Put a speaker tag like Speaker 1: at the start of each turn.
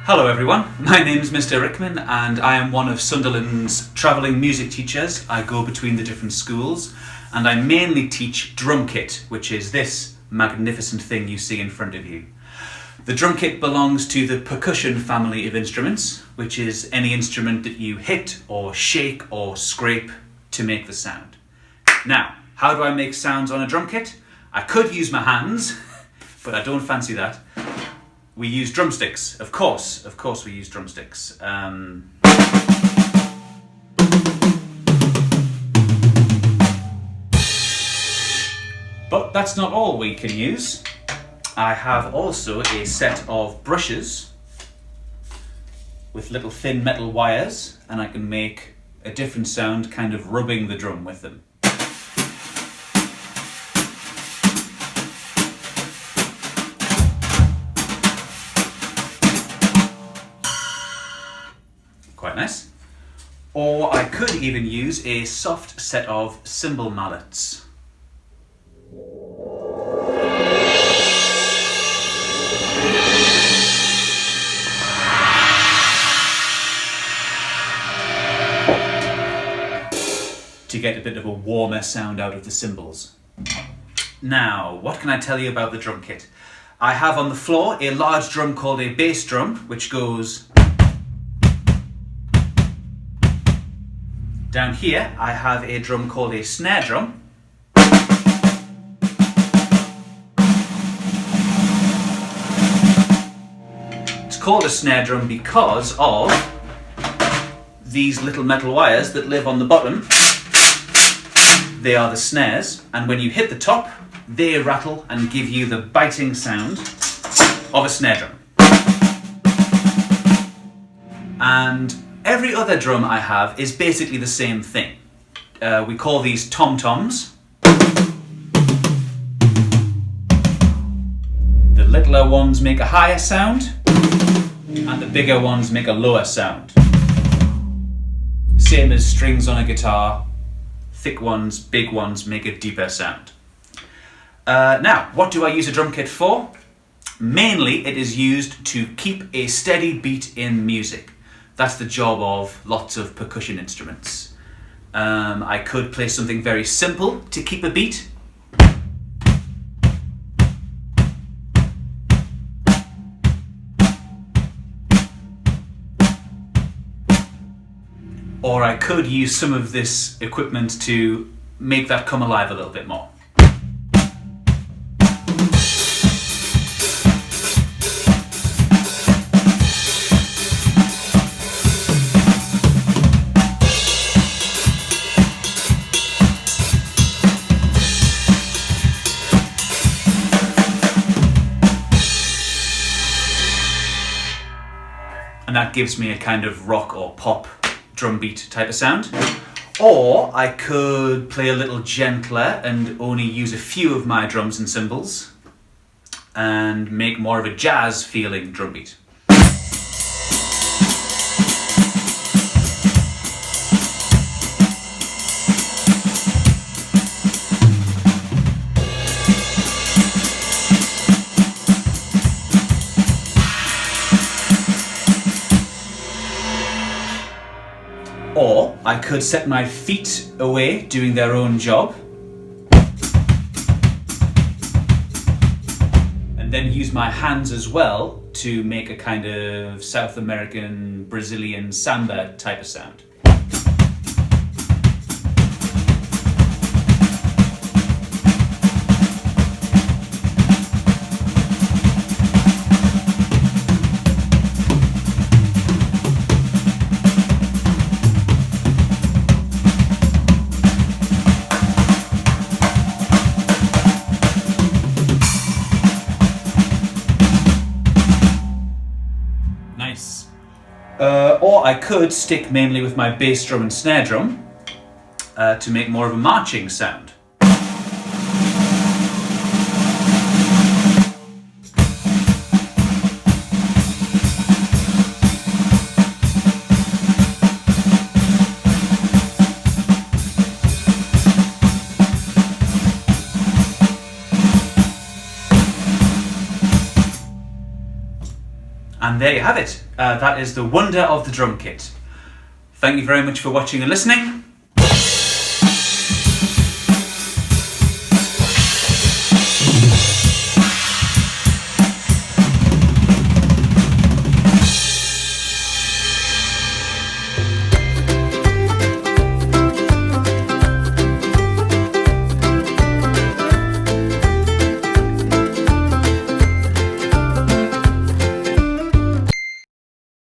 Speaker 1: Hello everyone, my name's Mr Rickman and I am one of Sunderland's travelling music teachers. I go between the different schools and I mainly teach drum kit, which is this magnificent thing you see in front of you. The drum kit belongs to the percussion family of instruments, which is any instrument that you hit or shake or scrape to make the sound. Now, how do I make sounds on a drum kit? I could use my hands, but I don't fancy that. We use drumsticks, of course we use drumsticks. But that's not all we can use. I have also a set of brushes with little thin metal wires, and I can make a different sound kind of rubbing the drum with them. Quite nice. Or I could even use a soft set of cymbal mallets. To get a bit of a warmer sound out of the cymbals. Now, what can I tell you about the drum kit? I have on the floor a large drum called a bass drum, which goes. Down here, I have a drum called a snare drum. It's called a snare drum because of these little metal wires that live on the bottom. They are the snares, and when you hit the top, they rattle and give you the biting sound of a snare drum. And every other drum I have is basically the same thing. We call these tom-toms. The littler ones make a higher sound, and the bigger ones make a lower sound. Same as strings on a guitar. Thick ones, big ones make a deeper sound. Now, what do I use a drum kit for? Mainly it is used to keep a steady beat in music. That's the job of lots of percussion instruments. I could play something very simple to keep a beat. Or I could use some of this equipment to make that come alive a little bit more. And that gives me a kind of rock or pop drum beat type of sound. Or I could play a little gentler and only use a few of my drums and cymbals and make more of a jazz feeling drum beat. Or I could set my feet away doing their own job and then use my hands as well to make a kind of South American, Brazilian samba type of sound. Nice. Or I could stick mainly with my bass drum and snare drum to make more of a marching sound. And there you have it. That is the wonder of the drum kit. Thank you very much for watching and listening.